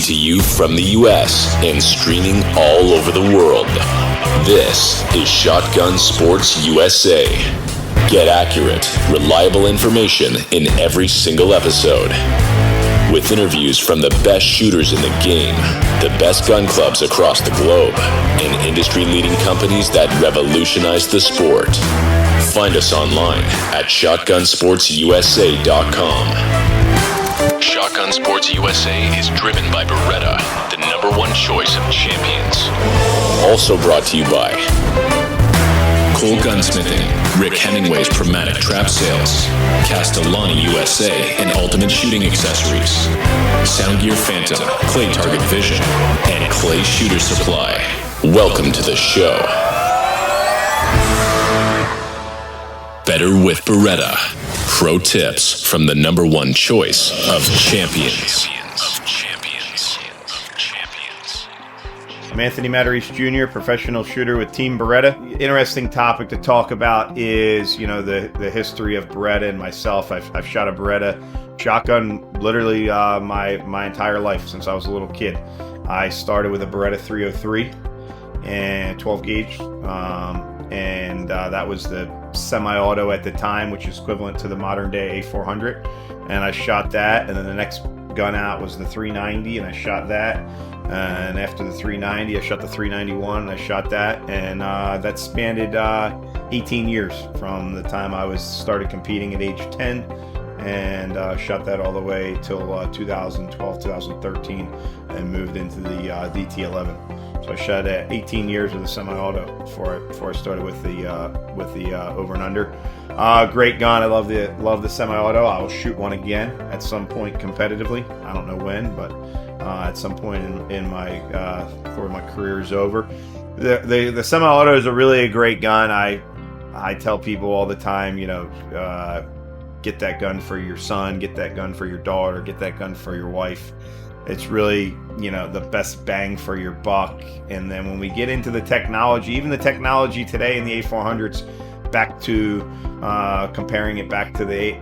to you from the U.S. and streaming all over the world. This is Shotgun Sports USA. Get accurate, reliable information in every single episode. With interviews from the best shooters in the game, the best gun clubs across the globe, and industry-leading companies that revolutionize the sport. Find us online at shotgunsportsusa.com. Shotgun Sports USA is driven by Beretta, the #1 choice of champions. Also brought to you by Cole Gunsmithing, Rick Hemingway's Pragmatic Trap Sales, Castellani USA and Ultimate Shooting Accessories, Soundgear Phantom, Clay Target Vision, and Clay Shooter Supply. Welcome to the show. Better with Beretta. Pro tips from the #1 choice of champions. I'm Anthony Matarese Jr., professional shooter with Team Beretta. Interesting topic to talk about is, the history of Beretta and myself. I've shot a Beretta shotgun literally my entire life since I was a little kid. I started with a Beretta 303 and 12 gauge, and that was the semi-auto at the time, which is equivalent to the modern day A400. And I shot that, and then the next gun out was the 390, and I shot that. And after the 390, I shot the 391, and I shot that, and that spanned 18 years from the time I started competing at age 10, and shot that all the way till 2012, 2013, and moved into the DT11. So I shot 18 years of the semi-auto before I started with the over and under. Great gun. I love the semi-auto. I will shoot one again at some point competitively. I don't know when, but at some point in my before my career is over. The semi-auto is a great gun. I tell people all the time, get that gun for your son, get that gun for your daughter, get that gun for your wife. It's really, the best bang for your buck. And then when we get into the technology, even the technology today in the A400s, back to comparing it back to the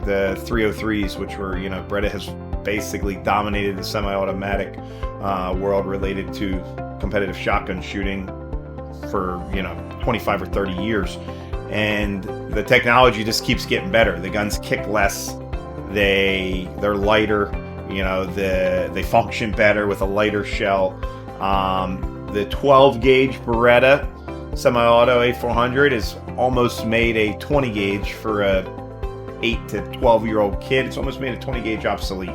303s, which were, Beretta has basically dominated the semi-automatic world related to competitive shotgun shooting for 25 or 30 years, and the technology just keeps getting better. The guns kick less, they're lighter, they function better with a lighter shell. The 12 gauge Beretta semi-auto A400 is almost made a 20 gauge for a 8 to 12 year old kid. It's almost made a 20 gauge obsolete,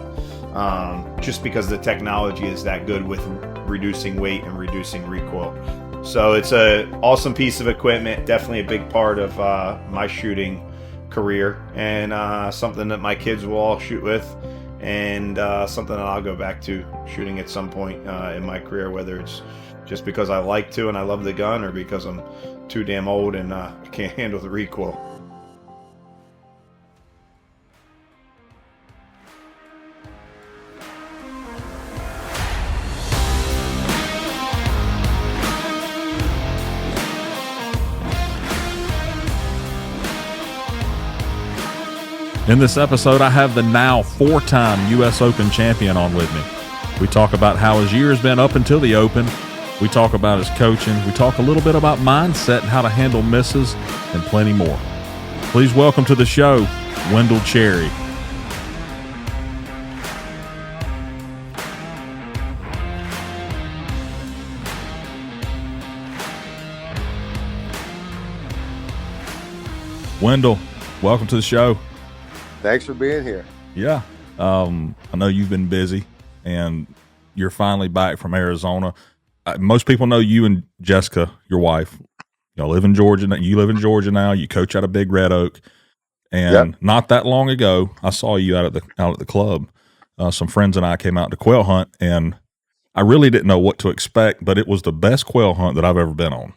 just because the technology is that good with reducing weight and reducing recoil. So it's an awesome piece of equipment, definitely a big part of my shooting career, and something that my kids will all shoot with, and something that I'll go back to shooting at some point in my career, whether it's just because I like to and I love the gun, or because I'm too damn old and can't handle the recoil. In this episode, I have the now 4-time U.S. Open champion on with me. We talk about how his year has been up until the Open. We talk about his coaching. We talk a little bit about mindset and how to handle misses, and plenty more. Please welcome to the show, Wendell Cherry. Wendell, welcome to the show. Thanks for being here. Yeah. I know you've been busy, and you're finally back from Arizona. Most people know you and Jessica, your wife. You live in Georgia. You live in Georgia now. You coach out of Big Red Oak, and Not that long ago, I saw you out at the club. Some friends and I came out to quail hunt, and I really didn't know what to expect, but it was the best quail hunt that I've ever been on.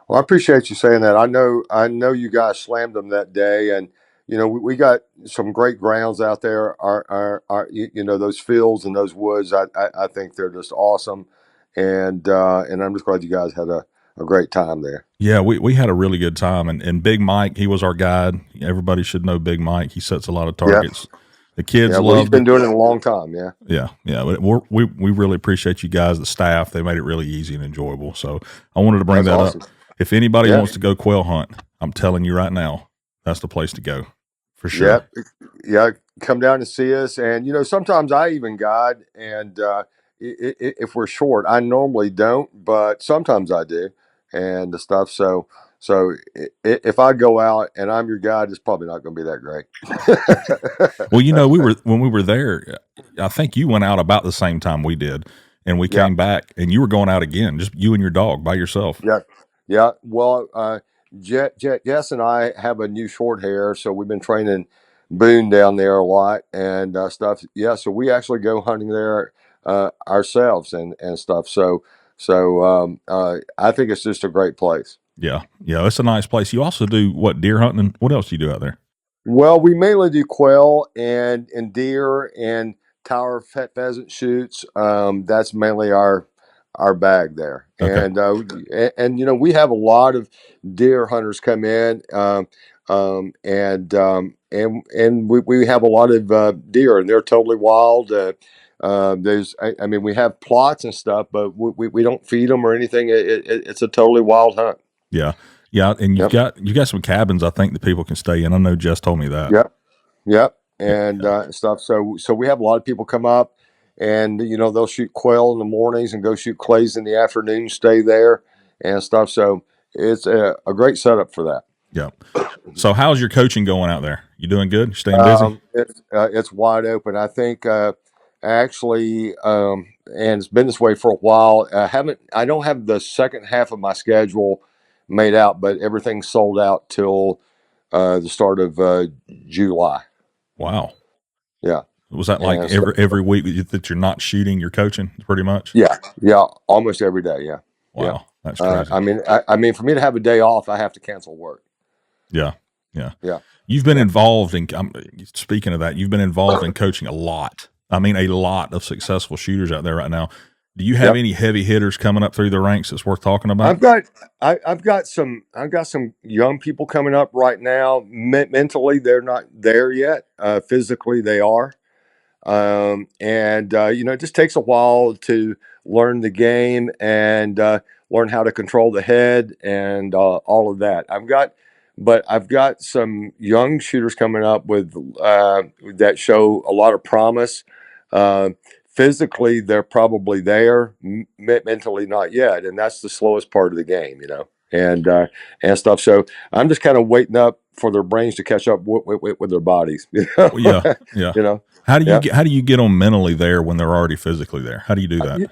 Well, I appreciate you saying that. I know you guys slammed them that day, and we got some great grounds out there. Our those fields and those woods. I think they're just awesome, and I'm just glad you guys had a great time there. Yeah, we had a really good time, and Big Mike, he was our guide. Everybody should know Big Mike. He sets a lot of targets. The kids Yeah, well, he's loved been it. doing it a long time. Yeah. Yeah. But we really appreciate you guys, the staff. They made it really easy and enjoyable. So I wanted to bring That's that awesome. up. If anybody Yeah. wants to go quail hunt, I'm telling you right now, that's the place to go for sure. Yeah. Yeah. Come down and see us. And, sometimes I even guide. And if we're short, I normally don't, but sometimes I do and the stuff. So if I go out and I'm your guide, it's probably not going to be that great. Well, when we were there, I think you went out about the same time we did, and we Yeah. came back, and you were going out again, just you and your dog by yourself. Yeah, yeah. Well, Jess and I have a new short hair, so we've been training Boone down there a lot and stuff. Yeah, so we actually go hunting there ourselves and stuff. So I think it's just a great place. Yeah, it's a nice place. You also do what, deer hunting? And what else do you do out there? Well, we mainly do quail and deer and tower pheasant shoots. That's mainly our bag there. Okay. And we have a lot of deer hunters come in, and we have a lot of deer, and they're totally wild. I mean, we have plots and stuff, but we don't feed them or anything. It's a totally wild hunt. Yeah, and Yep. you got some cabins I think that people can stay in. I know Jess told me that. Yep. Yep, Yeah, and stuff. So we have a lot of people come up, and they'll shoot quail in the mornings and go shoot clays in the afternoon, stay there and stuff. So it's a great setup for that. yeah. So how's your coaching going out there? You doing good? You staying busy? It's wide open. I think actually, and it's been this way for a while. I don't have the second half of my schedule made out, but everything's sold out till the start of July. Wow. Yeah. Was that like And so, every week that you're not shooting, you're coaching pretty much? yeah, almost every day. Yeah, yeah. Wow, that's crazy. I mean, for me to have a day off, I have to cancel work. Yeah. Yeah, You've been yeah. involved in. Speaking of that, you've been involved in coaching a lot. I mean, a lot of successful shooters out there right now. Do you have Yep. any heavy hitters coming up through the ranks that's worth talking about? I've got some young people coming up right now. Mentally, they're not there yet. Physically, they are. And it just takes a while to learn the game and learn how to control the head and all of that. I've got some young shooters coming up with that show a lot of promise. Uh, Physically, they're probably there. Mentally, not yet, and that's the slowest part of the game, and stuff. So I'm just kind of waiting up for their brains to catch up with their bodies. Well, yeah. You know. How do you Yeah. how do you get them mentally there when they're already physically there? How do you do that?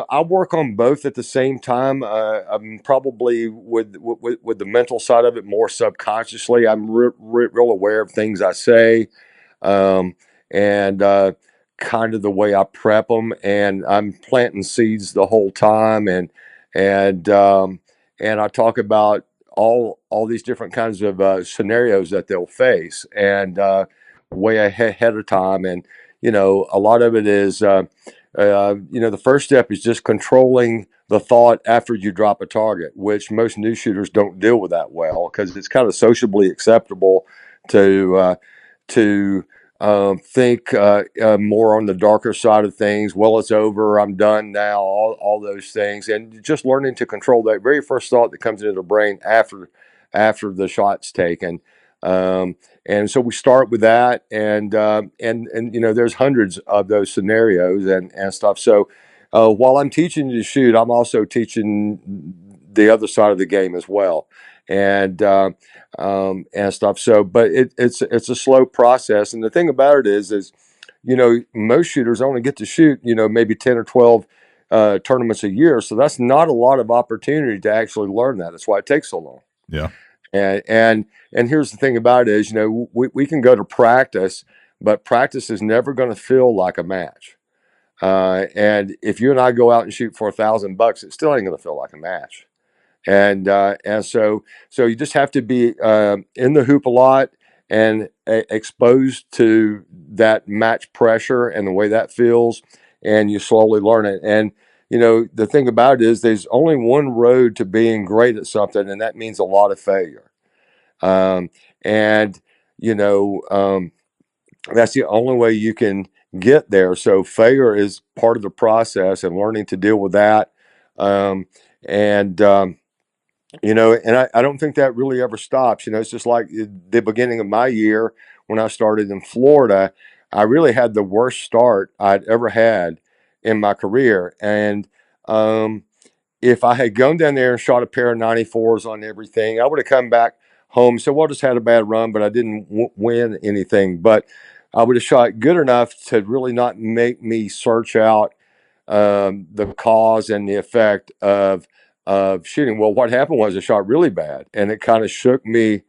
I work on both at the same time. I'm probably with the mental side of it more subconsciously. I'm real aware of things I say, um, and kind of the way I prep them, and I'm planting seeds the whole time, and and I talk about all these different kinds of scenarios that they'll face, and way ahead of time, and a lot of it is. The first step is just controlling the thought after you drop a target, which most new shooters don't deal with that well because it's kind of sociably acceptable to think more on the darker side of things. Well, it's over. I'm done now. All those things, and just learning to control that very first thought that comes into the brain after the shot's taken. And so we start with that, and there's hundreds of those scenarios and stuff. So while I'm teaching you to shoot, I'm also teaching the other side of the game as well, and stuff. So, but it's a slow process, and the thing about it is most shooters only get to shoot maybe 10 or 12 tournaments a year, so that's not a lot of opportunity to actually learn that. That's why it takes so long. Yeah. And here's the thing about it is, we can go to practice, but practice is never going to feel like a match. And if you and I go out and shoot for $1,000, it still ain't going to feel like a match. And so you just have to be in the hoop a lot and exposed to that match pressure and the way that feels, and you slowly learn it. And the thing about it is, there's only one road to being great at something, and that means a lot of failure. And you know, um, That's the only way you can get there. So failure is part of the process, and learning to deal with that. Um, and and I don't think that really ever stops. It's just like the beginning of my year when I started in Florida. I really had the worst start I'd ever had in my career. And if I had gone down there and shot a pair of 94s on everything, I would have come back home. So, well, just had a bad run, but I didn't win anything. But I would have shot good enough to really not make me search out the cause and the effect of shooting. Well, what happened was I shot really bad, and it kind of shook me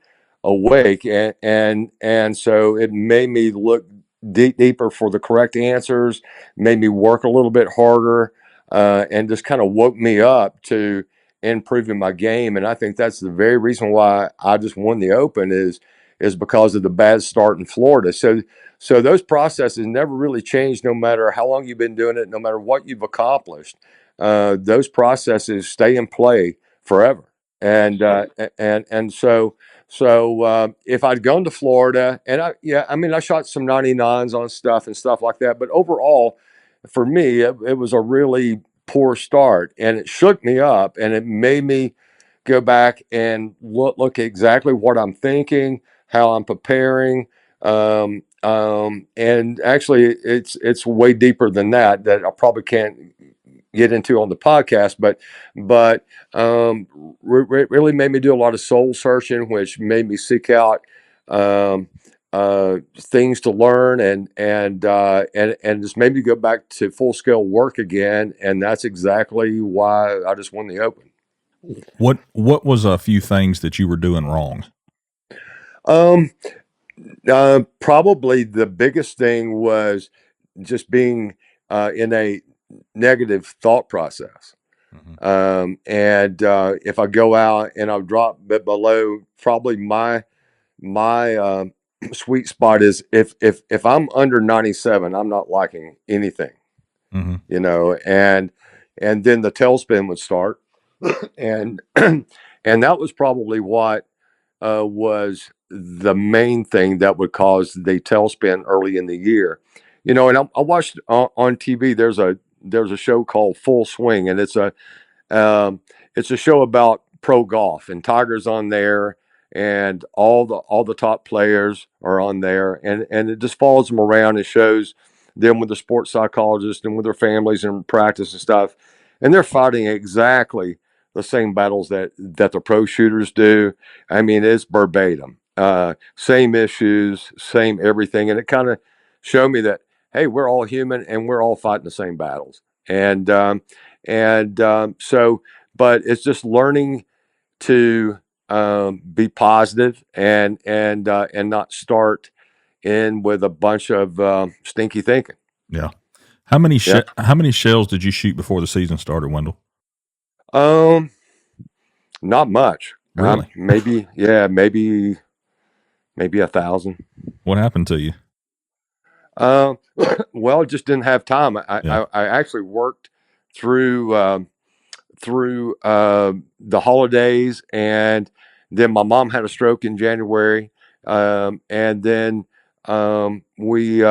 awake, and so it made me look deeper for the correct answers, made me work a little bit harder, and just kind of woke me up to improving my game. And I think that's the very reason why I just won the Open is because of the bad start in Florida. So those processes never really change, no matter how long you've been doing it, no matter what you've accomplished. Those processes stay in play forever. And if I'd gone to Florida, and I shot some 99s on stuff and stuff like that, but overall, for me, it was a really poor start, and it shook me up, and it made me go back and look at exactly what I'm thinking, how I'm preparing. And actually, it's way deeper than that I probably can't get into on the podcast, but really made me do a lot of soul searching, which made me seek out things to learn, and just made me go back to full scale work again, and that's exactly why I just won the Open. What was a few things that you were doing wrong? Probably the biggest thing was just being in a negative thought process. And if I go out and I'll drop a bit below, probably my sweet spot is if I'm under 97, I'm not liking anything, and then the tailspin would start, and and that was probably what was the main thing that would cause the tailspin early in the year. And I watched on TV. There's a show called Full Swing, and it's a show about pro golf, and Tiger's on there, and all the top players are on there, and it just follows them around and shows them with the sports psychologist and with their families and practice and stuff, and they're fighting exactly the same battles that the pro shooters do. I mean, it's verbatim, same issues, same everything, and it kind of showed me that, hey, we're all human and we're all fighting the same battles. And but it's just learning to be positive and not start in with a bunch of stinky thinking. Yeah. How many shells did you shoot before the season started, Wendell? Not much. Really? Maybe 1,000. What happened to you? Well, just didn't have time. I actually worked through the holidays, and then my mom had a stroke in January, and then we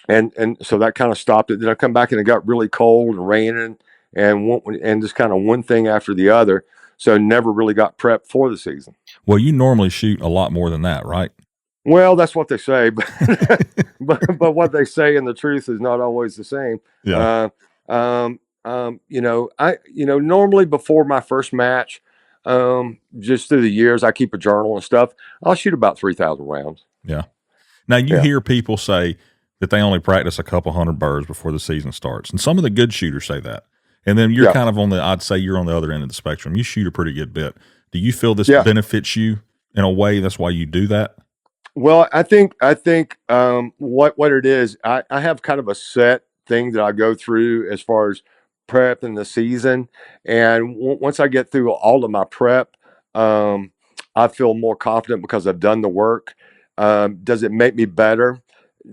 and so that kind of stopped it. Then I come back and it got really cold and raining, and just kind of one thing after the other. So never really got prepped for the season. Well, you normally shoot a lot more than that, right? Well, that's what they say, but but what they say and the truth is not always the same. Yeah. Normally before my first match, just through the years, I keep a journal and stuff. I'll shoot about 3,000 rounds. Yeah. Now you hear people say that they only practice a couple hundred birds before the season starts, and some of the good shooters say that. And then you're kind of I'd say you're on the other end of the spectrum. You shoot a pretty good bit. Do you feel this benefits you in a way? That's why you do that? Well, I think what it is, I have kind of a set thing that I go through as far as prep in the season, and once I get through all of my prep, I feel more confident because I've done the work. Does it make me better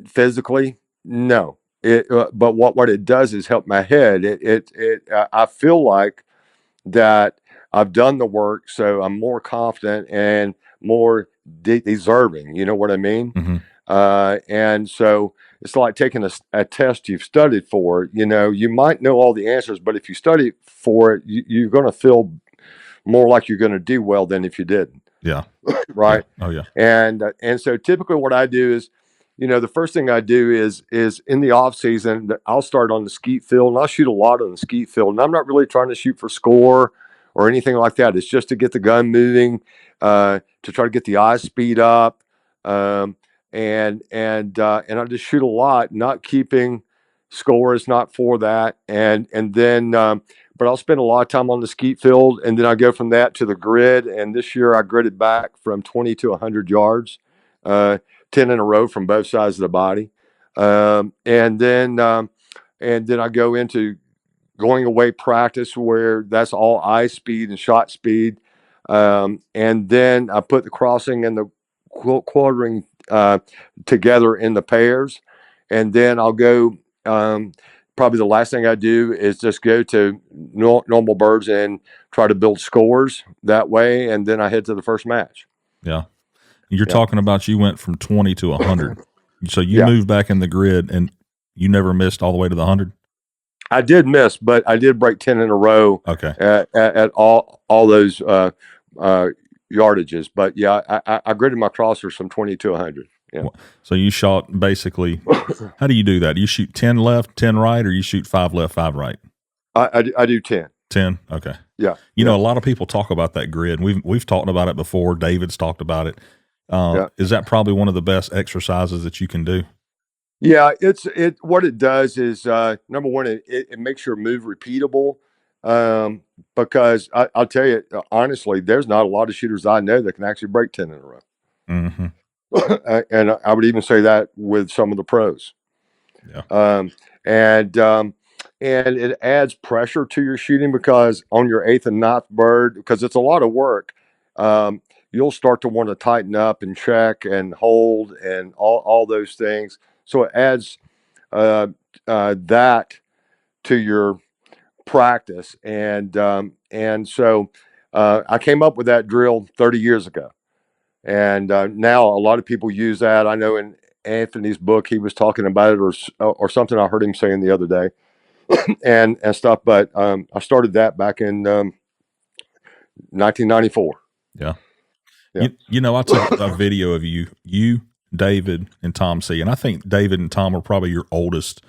physically? No. But what it does is help my head. I feel like that I've done the work, so I'm more confident and more deserving. You know what I mean? Mm-hmm. And so it's like taking a test you've studied for. You might know all the answers, but if you study for it, you're going to feel more like you're going to do well than if you didn't. Yeah. Right. Yeah. Oh yeah. And so typically what I do is, the first thing I do is in the off season, I'll start on the skeet field, and I'll shoot a lot on the skeet field. And I'm not really trying to shoot for score or anything like that. It's just to get the gun moving, to try to get the eye speed up, and I just shoot a lot, not keeping score is not for that, and then. But I'll spend a lot of time on the skeet field, and then I go from that to the grid. And this year I gridded back from 20 to 100 yards, 10 in a row from both sides of the body. And then I go into going away practice where that's all eye speed and shot speed. And then I put the crossing and the quartering together in the pairs. And then I'll go, probably the last thing I do is just go to normal birds and try to build scores that way. And then I head to the first match. Yeah. You're talking about you went from 20 to 100. So you moved back in the grid and you never missed all the way to the 100? I did miss, but I did break 10 in a row. Okay. At all those yardages. But yeah, I gridded my crossers from 20 to 100. Yeah. So you shot basically, how do you do that? Do you shoot 10 left, 10 right, or you shoot 5 left, 5 right? I do 10. 10? Okay. Yeah. You know, a lot of people talk about that grid. We've talked about it before. David's talked about it. Is that probably one of the best exercises that you can do? Yeah, what it does is, number one, it makes your move repeatable. Because I'll tell you, honestly, there's not a lot of shooters I know that can actually break 10 in a row. Mm-hmm. And I would even say that with some of the pros. Yeah. And it adds pressure to your shooting because on your 8th and 9th bird, because it's a lot of work, you'll start to want to tighten up and check and hold and all those things. So it adds that to your practice. And so I came up with that drill 30 years ago. And now a lot of people use that. I know in Anthony's book, he was talking about it or something I heard him saying the other day and stuff. But I started that back in 1994. Yeah. You know, I took a video of you, David, and Tom C. And I think David and Tom are probably your oldest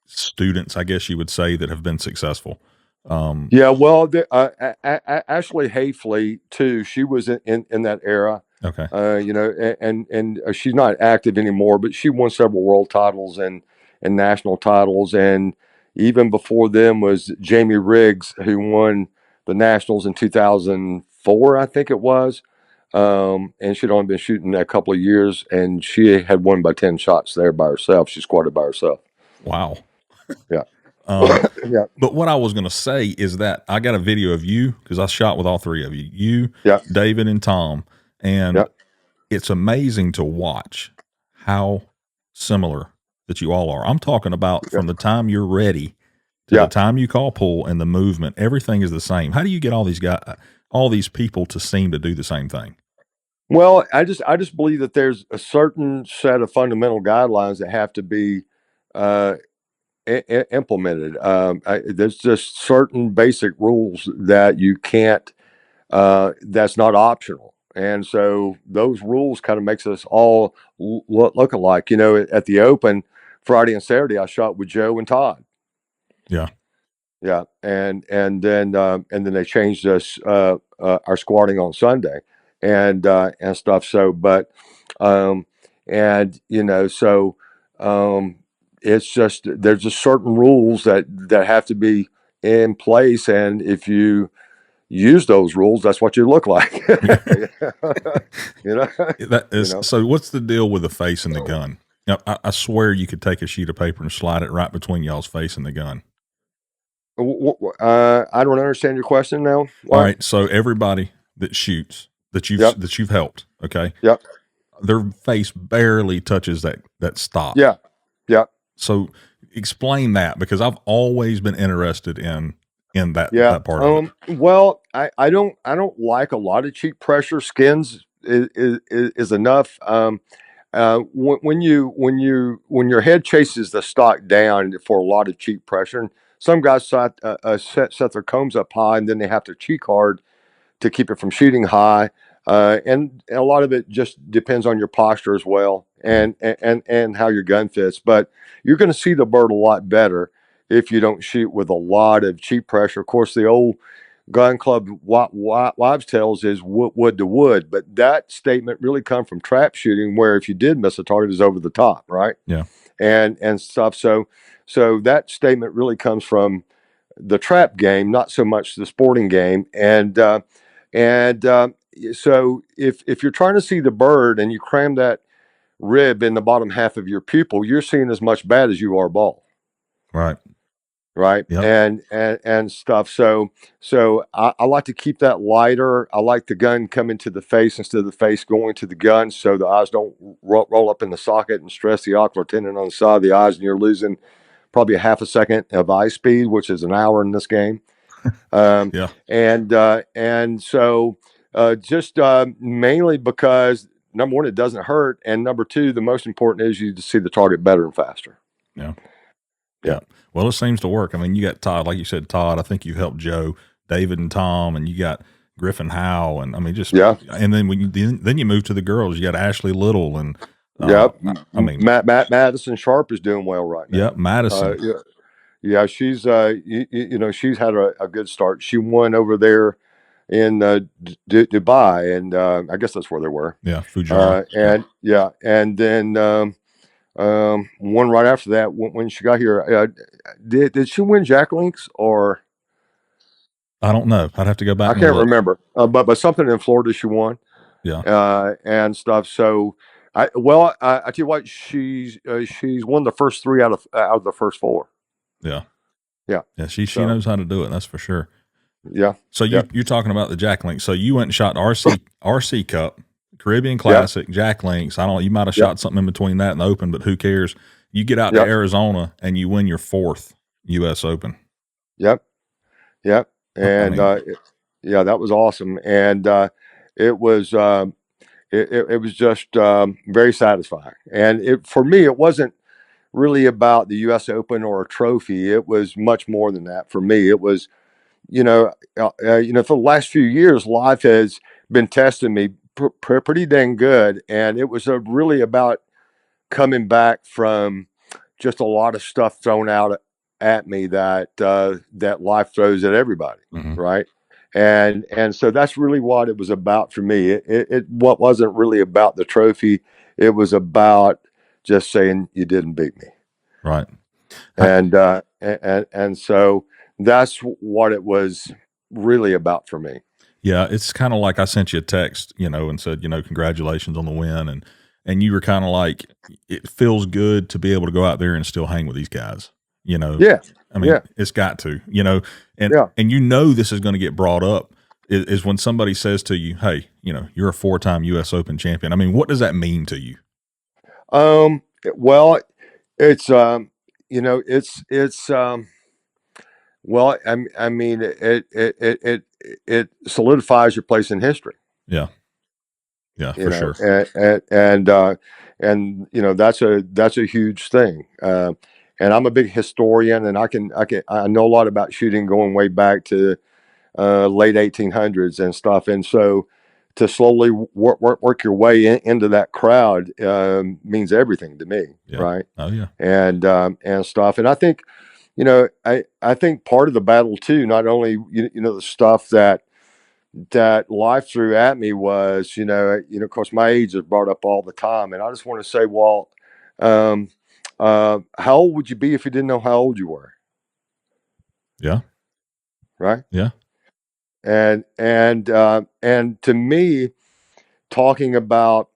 students, I guess you would say, that have been successful. Yeah, well, Ashley Hayfley too. She was in that era. Okay. And she's not active anymore, but she won several world titles and national titles. And even before them was Jamie Riggs, who won the nationals in 2004, I think it was. And she'd only been shooting a couple of years, and she had won by 10 shots there by herself. She squatted by herself. Wow. Yeah. Yeah. But what I was going to say is that I got a video of you because I shot with all three of you, David and Tom, and it's amazing to watch how similar that you all are. I'm talking about from the time you're ready to the time you call pull and the movement, everything is the same. How do you get all these people to seem to do the same thing? Well, I just believe that there's a certain set of fundamental guidelines that have to be implemented. There's just certain basic rules that you can't, that's not optional. And so those rules kind of makes us all look alike. You know, at the Open Friday and Saturday, I shot with Joe and Todd. Yeah. Yeah. And then they changed us, our squatting on Sunday and stuff. So, but, it's just there's just certain rules that have to be in place, and if you use those rules, that's what you look like. That is, so what's the deal with the face and the gun? Now, I swear you could take a sheet of paper and slide it right between y'all's face and the gun. I don't understand your question now. What? All right, so everybody that shoots that you've helped, okay? Yep. Their face barely touches that stock. Yeah. Yeah. So explain that, because I've always been interested in that part of it. Well, I don't like a lot of cheek pressure. Skins is enough. when your head chases the stock down for a lot of cheek pressure, and some guys set their combs up high, and then they have to cheek hard to keep it from shooting high. And a lot of it just depends on your posture as well, and how your gun fits. But you're going to see the bird a lot better if you don't shoot with a lot of cheek pressure. Of course, the old gun club wives tales is wood to wood, but that statement really come from trap shooting, where if you did miss a target, is over the top, right? Yeah. And stuff. So that statement really comes from the trap game, not so much the sporting game. So if you're trying to see the bird and you cram that rib in the bottom half of your pupil, you're seeing as much bad as you are ball. Right. Right. Yep. And stuff. So I like to keep that lighter. I like the gun coming to the face instead of the face going to the gun, so the eyes don't roll up in the socket and stress the ocular tendon on the side of the eyes, and you're losing probably a half a second of eye speed, which is an hour in this game. Yeah. And so just mainly because, number one, it doesn't hurt, and number two, the most important is you to see the target better and faster. Yeah. Yeah. Well, it seems to work. I mean, you got Todd, like you said, Todd. I think you helped Joe, David, and Tom, and you got Griffin Howe, and I mean, just Yeah. And then then you move to the girls, you got Ashley Little, and Yep. I mean, Madison Sharp is doing well right now. Yep, Madison. Yeah, she's she's had a good start. She won over there in Dubai, and I guess that's where they were. Yeah, Fujairah. And then one right after that when she got here. Did she win Jack Links, or I don't know? I'd have to go back. I can't remember. But something in Florida she won. Yeah. And stuff. So I tell you what, she's won the first three out of the first four. Yeah. Yeah. Yeah. She knows how to do it. That's for sure. Yeah. So you're talking about the Jack Link. So you went and shot RC Cup, Caribbean Classic, Jack Links. I don't know. You might have shot something in between that and the Open, but who cares? You get out to Arizona and you win your 4th U.S. Open. Yep. And that was awesome. And it was it was just very satisfying. And for me, it wasn't really about the U.S. Open or a trophy. It was much more than that. For me, it was, for the last few years, life has been testing me pretty dang good, and it was really about coming back from just a lot of stuff thrown out at me that life throws at everybody, right? And so that's really what it was about for me. It wasn't really about the trophy. It was about just saying you didn't beat me, right? And so that's what it was really about for me. Yeah, it's kind of like I sent you a text, and said, congratulations on the win, and you were kind of like, it feels good to be able to go out there and still hang with these guys, Yeah. I mean, it's got to, and this is going to get brought up is when somebody says to you, hey, you're a 4-time U.S. Open champion. I mean, what does that mean to you? Well, it's well, I mean, it solidifies your place in history. Yeah, for sure. And that's a huge thing. And I'm a big historian, and I know a lot about shooting going way back to late 1800s and stuff. And so to slowly work your way into that crowd means everything to me, right? Oh yeah, and stuff. And I think, I think part of the battle too, not only the stuff that life threw at me was, of course, my age is brought up all the time, and I just want to say, well, how old would you be if you didn't know how old you were? Yeah. Right. Yeah. And to me, talking about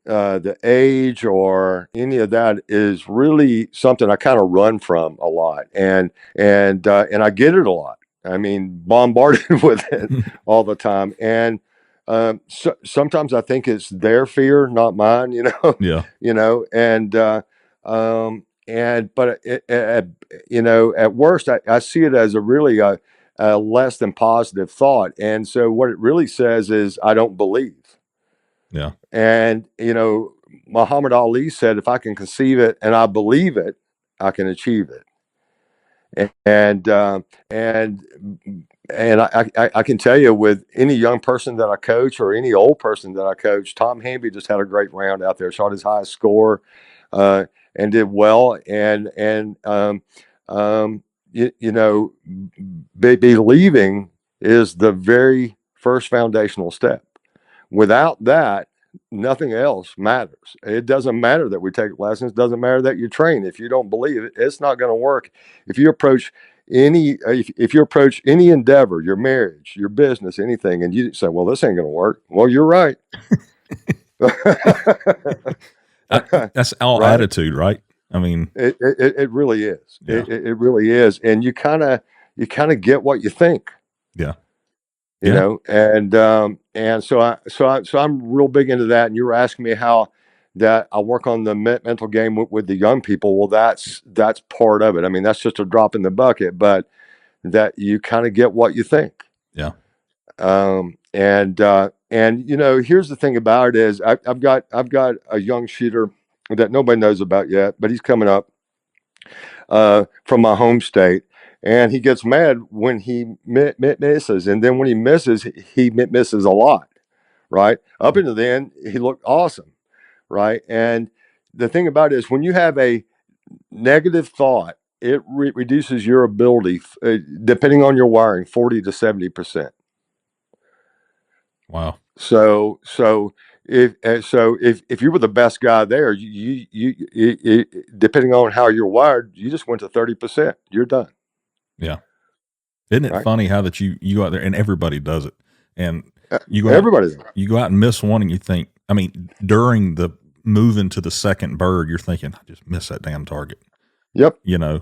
the age or any of that is really something I kind of run from a lot, and I get it a lot. I mean, bombarded with it all the time, and sometimes I think it's their fear, not mine. Yeah. But at worst, I see it as a really a less than positive thought, and so what it really says is I don't believe. Yeah. And, Muhammad Ali said, if I can conceive it and I believe it, I can achieve it. And I can tell you, with any young person that I coach or any old person that I coach, Tom Hamby just had a great round out there, shot his highest score, uh, and did well. You know, believing is the very first foundational step. Without that, nothing else matters. It doesn't matter that we take lessons. It doesn't matter that you train. If you don't believe it, it's not going to work. If you approach if you approach any endeavor, your marriage, your business, anything, and you say, "Well, this ain't going to work," well, you're right. That's all Right? attitude, right? I mean, It really is. yeah, It really is. And you kind of get what you think. yeah, You yeah. know, and so I'm real big into that. And you were asking me how that I work on the mental game with the young people. Well, that's part of it. I mean, that's just a drop in the bucket, but that you kind of get what you think. Yeah. And you know, here's the thing about it is I've got a young shooter that nobody knows about yet, but he's coming up from my home state. And he gets mad when he misses. And then when he misses, he misses a lot, right? Up until then, he looked awesome, right? And the thing about it is when you have a negative thought, it reduces your ability, depending on your wiring, 40 to 70%. Wow. So if you were the best guy there, you depending on how you're wired, you just went to 30%. You're done. Yeah. Isn't it Right? funny how that you go out there and everybody does it, and Everybody. you go out and miss one, and you think, I mean, during the move into the second bird, you're thinking, I just missed that damn target. Yep. You know.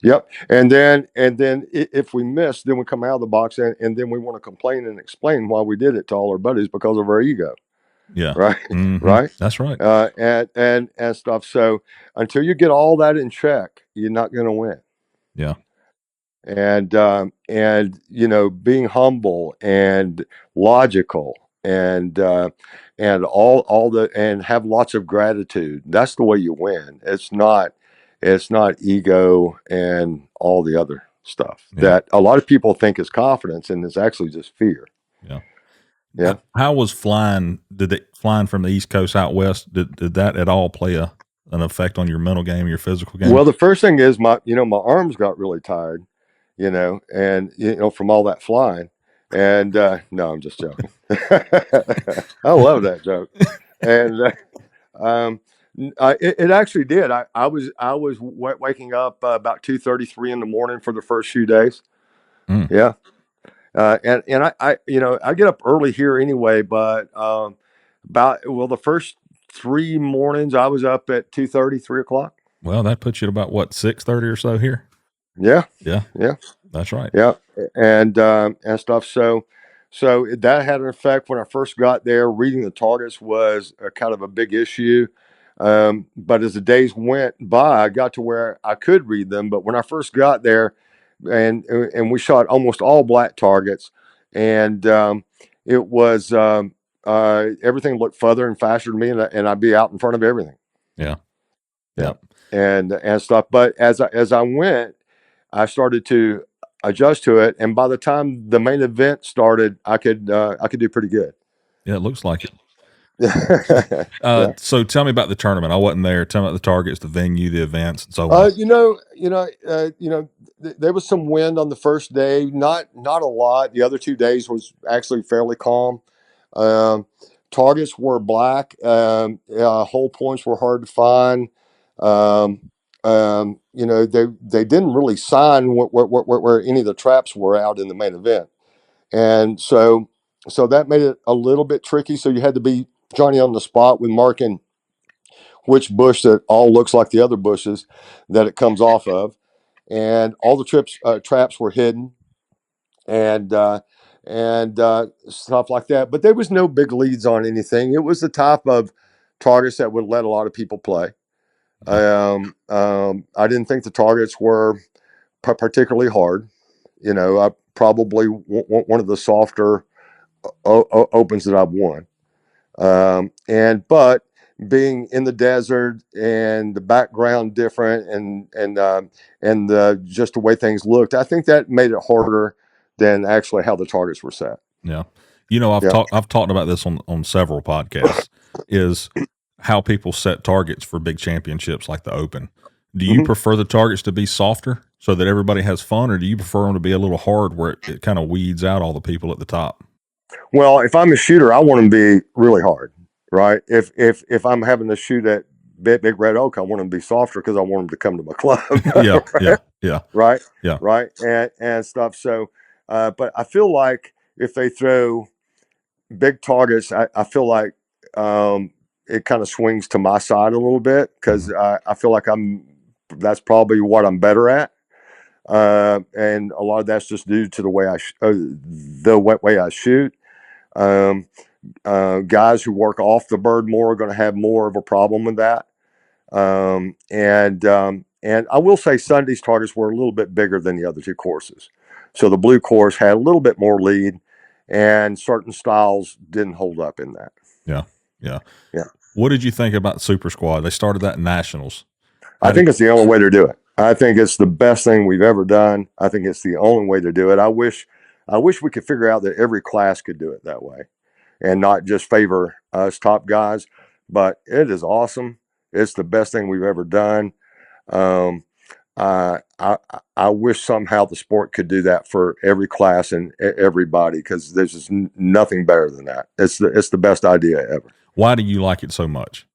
Yep. And then if we miss, then we come out of the box and then we want to complain and explain why we did it to all our buddies because of our ego. Yeah. Right. Mm-hmm. Right. That's right. And stuff. So until you get all that in check, you're not going to win. Yeah. And you know, being humble and logical and all the and have lots of gratitude. That's the way you win. It's not ego and all the other stuff that a lot of people think is confidence, and it's actually just fear. Yeah. Yeah. How was flying? Flying from the East Coast out west? Did that at all play an effect on your mental game, your physical game? Well, the first thing is my arms got really tired, and from all that flying. And no, I'm just joking. I love that joke. And it actually did. I was waking up about 2:33 in the morning for the first few days. Mm. Yeah. And I get up early here anyway, but the first 3 mornings I was up at 2:30, 3 o'clock. Well, that puts you at about what, 6:30 or so here. Yeah. Yeah. Yeah. That's right. Yeah. And stuff. So that had an effect when I first got there. Reading the targets was a kind of a big issue. But as the days went by, I got to where I could read them. But when I first got there, and we shot almost all black targets, and it was everything looked further and faster than me, and I'd be out in front of everything. Yeah. Yeah. And stuff. But as I went, I started to adjust to it, and by the time the main event started, I could do pretty good. Yeah, it looks like it. Yeah. So tell me about the tournament. I wasn't there. Tell me about the targets, the venue, the events, and so on. There was some wind on the first day, not a lot. The other 2 days was actually fairly calm. Targets were black. Hole points were hard to find. They didn't really sign where any of the traps were out in the main event, and so that made it a little bit tricky. So you had to be Johnny on the spot with marking which bush that all looks like the other bushes that it comes off of, and all the traps were hidden, and stuff like that. But there was no big leads on anything. It was the type of targets that would let a lot of people play. I didn't think the targets were particularly hard. I probably one of the softer opens that I've won. But being in the desert and the background different and just the way things looked, I think that made it harder than actually how the targets were set. Yeah. You know, I've Yeah. talked about this on several podcasts, is how people set targets for big championships like the Open. Do you prefer the targets to be softer so that everybody has fun, or do you prefer them to be a little hard where it kind of weeds out all the people at the top? Well, if I'm a shooter, I want them to be really hard, right? If I'm having to shoot at Big Red Oak, I want them to be softer because I want them to come to my club. Yeah, right? yeah, Right, yeah. right, and stuff. So, but I feel like if they throw big targets, I feel like it kind of swings to my side a little bit because I feel like that's probably what I'm better at. And a lot of that's just due to the way way I shoot. Um, Guys who work off the bird more are going to have more of a problem with that. And I will say Sunday's targets were a little bit bigger than the other two courses. So the blue course had a little bit more lead, and certain styles didn't hold up in that. Yeah, yeah. Yeah. What did you think about Super Squad? They started that in Nationals. I think it's the only way to do it. I think it's the best thing we've ever done. I think it's the only way to do it. I wish we could figure out that every class could do it that way and not just favor us top guys. But it is awesome. It's the best thing we've ever done. Um, I wish somehow the sport could do that for every class and everybody, because there's just nothing better than that. It's the best idea ever. Why do you like it so much?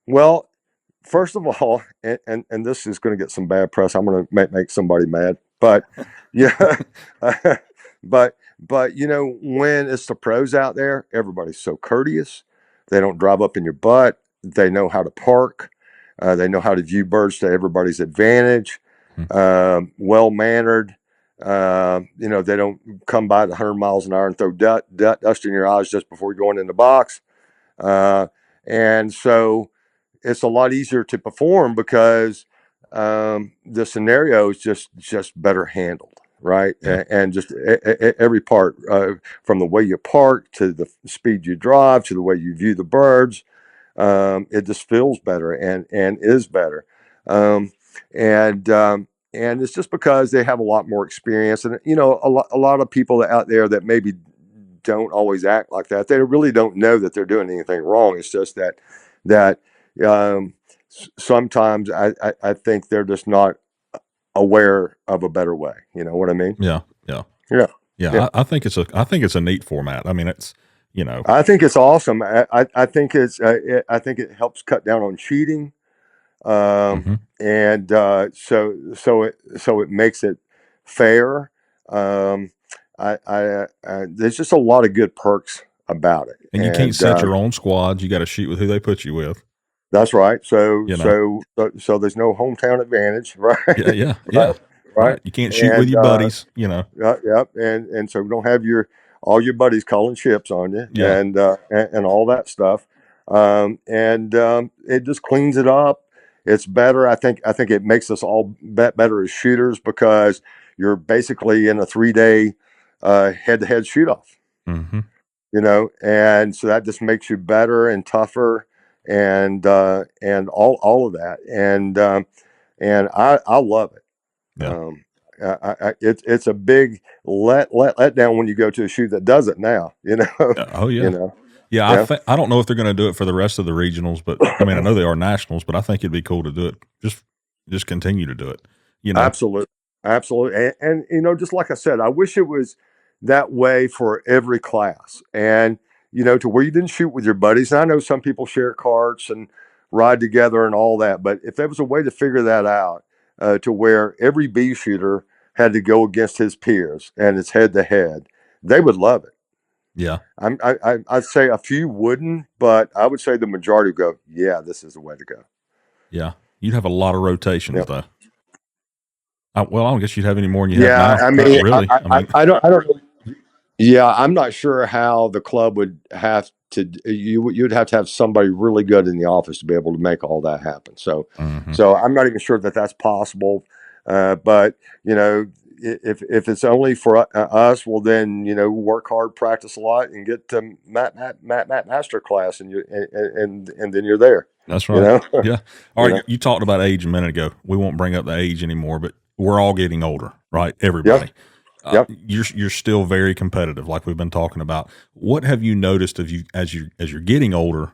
Well, first of all, and this is going to get some bad press. I'm going to make somebody mad, but yeah, but when it's the pros out there, everybody's so courteous. They don't drive up in your butt. They know how to park. They know how to view birds to everybody's advantage. Well mannered. They don't come by at 100 miles an hour and throw dust in your eyes just before you're going in the box. And so it's a lot easier to perform because the scenario is just better handled, right? Yeah. And just every part, from the way you park to the speed you drive to the way you view the birds, it just feels better and is better. And it's just because they have a lot more experience, and a lot of people out there that maybe don't always act like that. They really don't know that they're doing anything wrong. It's just that sometimes I think they're just not aware of a better way. You know what I mean? Yeah. I think it's a neat format. I mean, it's I think it's awesome. I think I think it helps cut down on cheating, and so it makes it fair. There's just a lot of good perks about it, and you can't set your own squads. You got to shoot with who they put you with. That's right. So there's no hometown advantage, right? Yeah. Right. You can't shoot with your buddies. Yep. And so we don't have all your buddies calling chips on you, Yeah. and all that stuff. It just cleans it up. It's better. I think it makes us all better as shooters because you're basically in a 3-day head-to-head shoot-off. And so that just makes you better and tougher and all of that. And I love it. Yeah. It's a big let down when you go to a shoot that does it now. Oh yeah. Yeah. I don't know if they're going to do it for the rest of the regionals, but I mean, I know they are nationals, but I think it'd be cool to do it. Just continue to do it. Absolutely. And just like I said, I wish it was that way for every class, and to where you didn't shoot with your buddies. And I know some people share carts and ride together and all that, but if there was a way to figure that out, to where every bee shooter had to go against his peers and it's head to head, they would love it. Yeah. I'd say a few wouldn't, but I would say the majority would go, yeah, this is the way to go. Yeah. You'd have a lot of rotations though. I don't guess you'd have any more than you have now. I mean, really. I don't really. Yeah, I'm not sure how the club would have to. You'd have to have somebody really good in the office to be able to make all that happen. So, so I'm not even sure that that's possible. But if it's only for us, well then work hard, practice a lot, and get to master class, and and then you're there. That's You right. know. Yeah. All You right. know. You talked about age a minute ago. We won't bring up the age anymore, but we're all getting older, right? Everybody. Yep. Yep. You're still very competitive, like we've been talking about. What have you noticed of you as you're getting older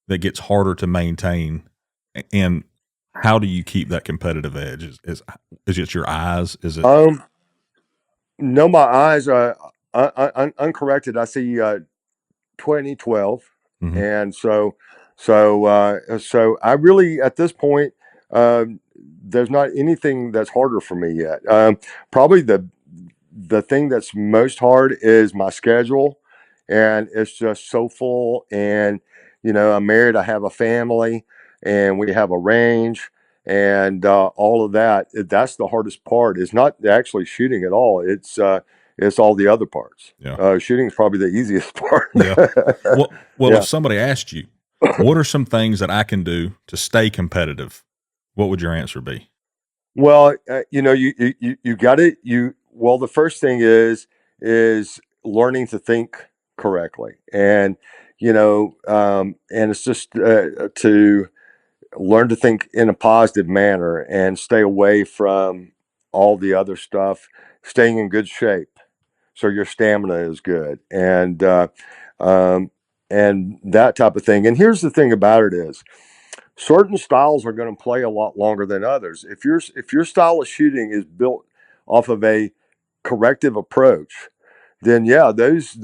that gets harder to maintain, and how do you keep that competitive edge? Is it your eyes? Is it? No, my eyes are uncorrected. I see 2012, Mhm. and so I really at this point, there's not anything that's harder for me yet. Probably the thing that's most hard is my schedule, and it's just so full. And I'm married, I have a family, and we have a range, and all of that. That's the hardest part. It's not actually shooting at all. It's all the other parts. Yeah. Shooting is probably the easiest part. Yeah. Well, Yeah. if somebody asked you, what are some things that I can do to stay competitive? What would your answer be? Well, you got it. Well, the first thing is learning to think correctly, and and it's just to learn to think in a positive manner and stay away from all the other stuff. Staying in good shape, so your stamina is good, um, and that type of thing. And here's the thing about it is, certain styles are going to play a lot longer than others. If your style of shooting is built off of a corrective approach, then yeah, those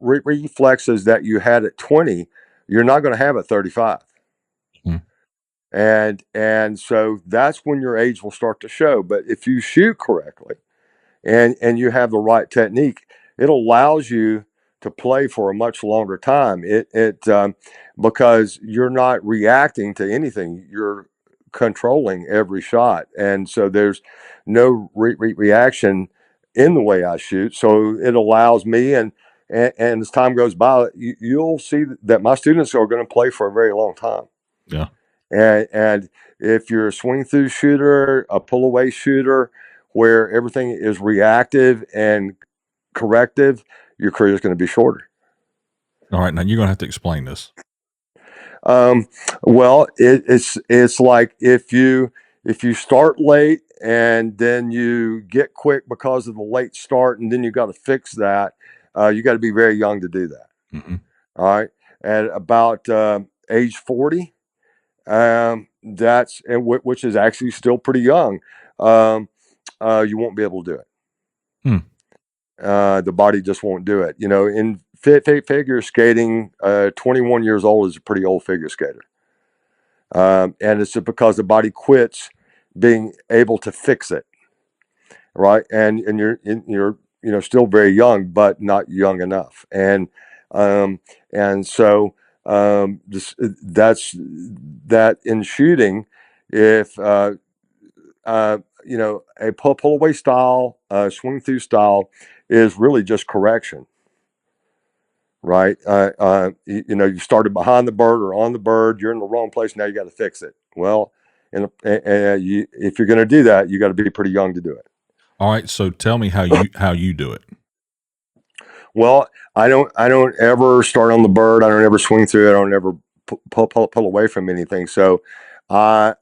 reflexes that you had at 20, you're not going to have at 35. Hmm. And so that's when your age will start to show. But if you shoot correctly, and you have the right technique, it allows you to play for a much longer time. Because you're not reacting to anything, you're controlling every shot, and so there's no reaction in the way I shoot. So it allows me, and as time goes by, you'll see that my students are going to play for a very long time. Yeah. And if you're a swing through shooter, a pull away shooter, where everything is reactive and corrective, your career is going to be shorter. All right. Now you're going to have to explain this. Well, it's like if you start late and then you get quick because of the late start, and then you got to fix that. You got to be very young to do that. Mm-hmm. All right, at about age 40. Which is actually still pretty young. You won't be able to do it. The body just won't do it. In figure skating, 21 years old is a pretty old figure skater. And it's just because the body quits being able to fix it. Right. And you're still very young, but not young enough. And so that's that in shooting. If a pull away style, swing through style is really just correction, right? You started behind the bird or on the bird, you're in the wrong place. Now you got to fix it. Well, if you're going to do that, you got to be pretty young to do it. All right. So tell me how you do it. Well, I don't ever start on the bird. I don't ever swing through it. I don't ever pull away from anything. So I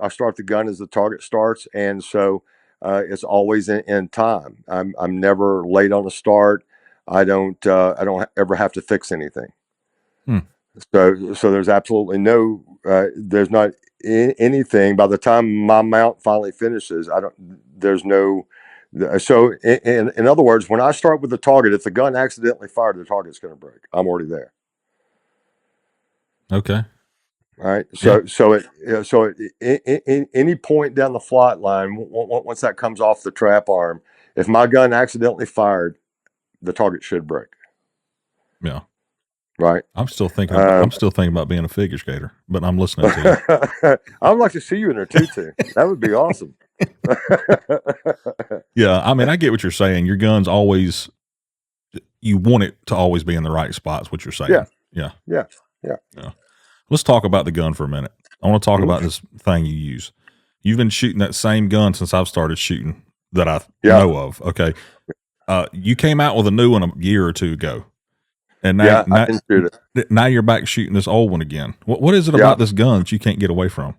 start the gun as the target starts, and so it's always in time. I'm never late on a start. I don't ever have to fix anything. So there's absolutely no there's not anything. By the time my mount finally finishes, there's no. So in other words, when I start with the target, if the gun accidentally fired, the target's going to break. I'm already there. Okay. All right. So any point down the flight line, once that comes off the trap arm, if my gun accidentally fired, the target should break. Yeah. Right. I'm still thinking about being a figure skater, but I'm listening to you. I'd like to see you in a tutu. That would be awesome. Yeah. I mean, I get what you're saying. Your gun's always, you want it to always be in the right spots, what you're saying. Yeah. Let's talk about the gun for a minute. I want to talk about this thing you use. You've been shooting that same gun since I've started shooting that I Yeah. know of. Okay. You came out with a new one a year or two ago, and Yeah, I didn't shoot it. now you're back shooting this old one again. What is it Yeah. about this gun that you can't get away from?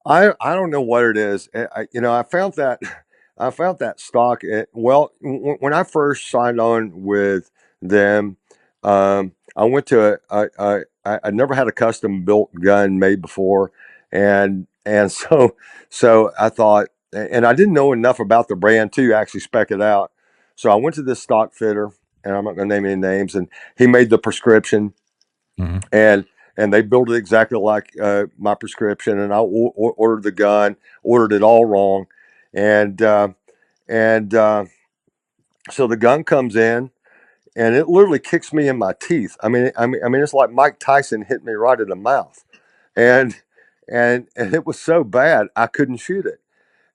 I don't know what it is. I found that stock. When I first signed on with them, I went to I never had a custom built gun made before, and so I thought, and I didn't know enough about the brand to actually spec it out. So I went to this stock fitter, and I'm not going to name any names, and he made the prescription, Mm-hmm. and they built it exactly like my prescription. And I ordered the gun, ordered it all wrong, and and so the gun comes in, and it literally kicks me in my teeth. I mean, it's like Mike Tyson hit me right in the mouth, and and it was so bad I couldn't shoot it,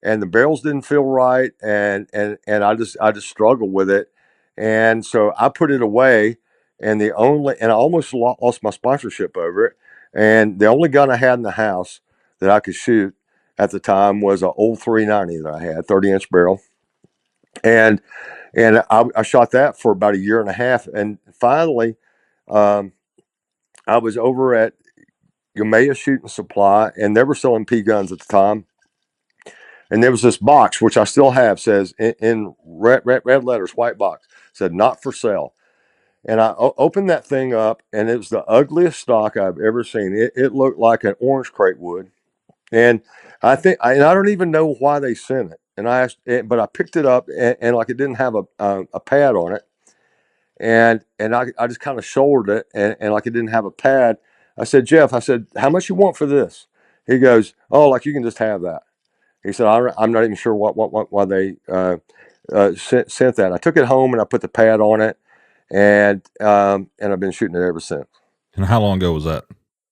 and the barrels didn't feel right, and I just struggled with it, and so I put it away, and I almost lost my sponsorship over it, and the only gun I had in the house that I could shoot at the time was an old 390 that I had, 30-inch barrel, and I shot that for about a year and a half, and finally, um, I was over at Yamea Shooting Supply, and they were selling P guns at the time. And there was this box, which I still have, says in red letters, white box, said not for sale. And I opened that thing up, and it was the ugliest stock I've ever seen. It looked like an orange crate would. And I don't even know why they sent it. And I asked, but I picked it up, and like it didn't have a pad on it. And I just kind of shouldered it, and like it didn't have a pad. I said, Jeff, I said, how much you want for this? He goes, oh, like you can just have that. He said, I'm not even sure why they sent that. I took it home and I put the pad on it, and I've been shooting it ever since. And how long ago was that?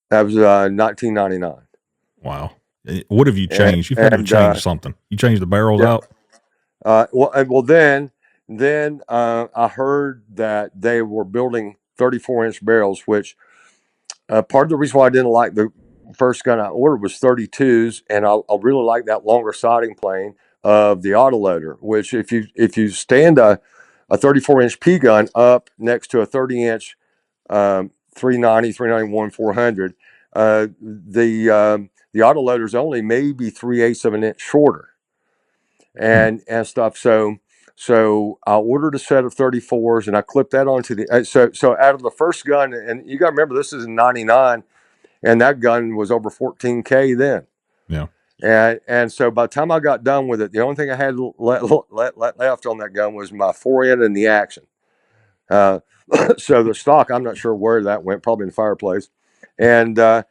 That was 1999. Wow. What have you changed? You've had to change something. You changed the barrels out? Then I heard that they were building 34-inch barrels, which part of the reason why I didn't like the first gun I ordered was 32s, and I really like that longer sighting plane of the autoloader. Which if you stand a 34-inch P gun up next to a 30-inch 390, 391, 400, the autoloader is only maybe 3/8 of an inch shorter, and stuff. So I ordered a set of 34s, and I clipped that onto the so out of the first gun, and you got to remember this is in '99. And that gun was over 14K then. Yeah. And so by the time I got done with it, the only thing I had left on that gun was my forend and the action. So the stock, I'm not sure where that went, probably in the fireplace. And I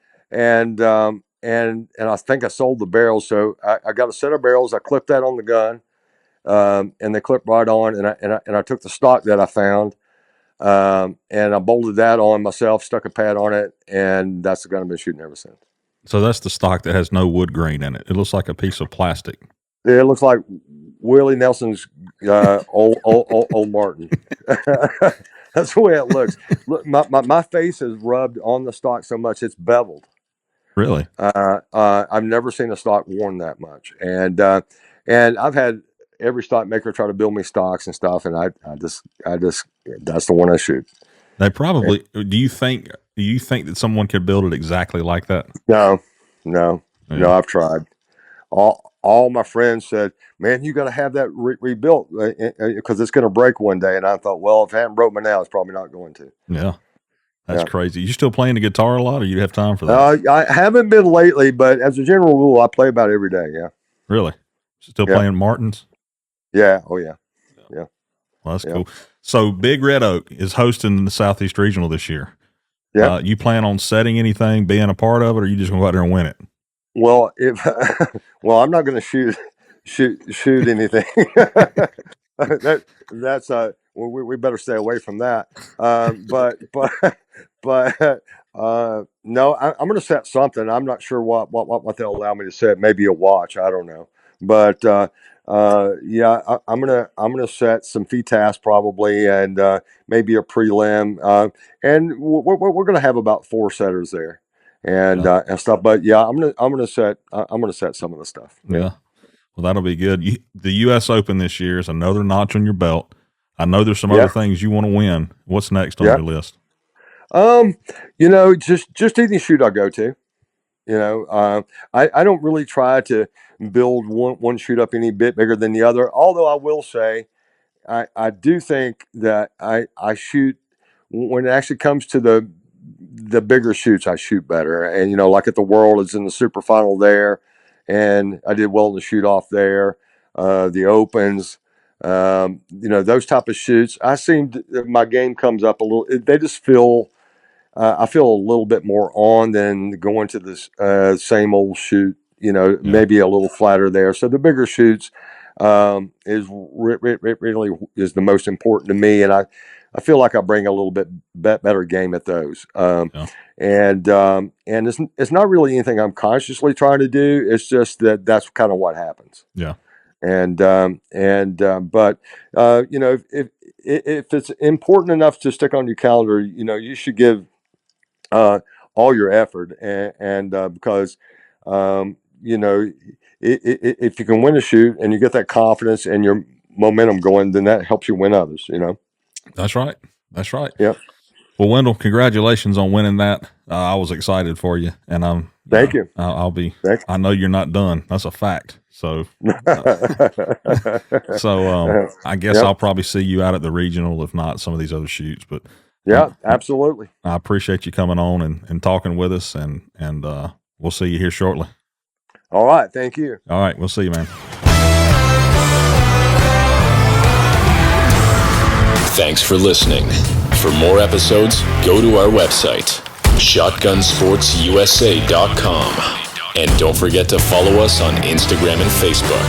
think I sold the barrels. So I got a set of barrels. I clipped that on the gun, and they clipped right on. And I took the stock that I found. And I bolted that on myself, stuck a pad on it, and that's the gun I've been shooting ever since. So that's the stock that has no wood grain in it. It looks like a piece of plastic. It looks like Willie Nelson's old Martin. That's the way it looks. Look, my face is rubbed on the stock so much it's beveled. Really? I've never seen a stock worn that much, and I've had every stock maker try to build me stocks and stuff, and I just that's the one I shoot. They probably. Do you think that someone could build it exactly like that? No. Yeah. I've tried. All my friends said, "Man, you got to have that rebuilt because it's going to break one day." And I thought, well, if it hadn't broke by now, it's probably not going to. Yeah, that's crazy. You still playing the guitar a lot, or you have time for that? I haven't been lately, but as a general rule, I play about every day. Yeah. Really? Still playing Martins? Yeah. Oh yeah. Yeah. Well, that's cool. So Big Red Oak is hosting the Southeast Regional this year. Yeah. You plan on setting anything, being a part of it, or you just going to go out there and win it? Well, I'm not going to shoot anything. That's we better stay away from that. No, I'm going to set something. I'm not sure what they'll allow me to set. Maybe a watch. I don't know. But I'm gonna set some FTAS probably, and maybe a prelim. And we're gonna have about 4 setters there. And stuff, but I'm gonna set some of the stuff. Yeah. Well, that'll be good. The U.S. Open this year is another notch on your belt. I know there's some other things you want to win. What's next on your list? Just any shoot I go to. I don't really try to build one shoot up any bit bigger than the other. Although I will say, I do think that I shoot when it actually comes to the bigger shoots. I shoot better, and like at the World, it's in the super final there, and I did well in the shoot off there. The Opens, those type of shoots. My game comes up a little. They just feel. I feel a little bit more on than going to this same old shoot. Maybe a little flatter there. So the bigger shoots is really is the most important to me, and I feel like I bring a little bit better game at those. And it's not really anything I'm consciously trying to do. It's just that's kind of what happens. Yeah. But if it's important enough to stick on your calendar, you should give all your effort, and because if you can win a shoot and you get that confidence and your momentum going, then that helps you win others. That's right. Yeah. Well, Wendell, congratulations on winning that. I was excited for you, and Thank you. I'll be. I know you're not done. That's a fact. So, I guess I'll probably see you out at the regional, if not some of these other shoots. But yeah, absolutely. I appreciate you coming on and talking with us, and we'll see you here shortly. All right. Thank you. All right. We'll see you, man. Thanks for listening. For more episodes, go to our website, shotgunsportsusa.com. And don't forget to follow us on Instagram and Facebook.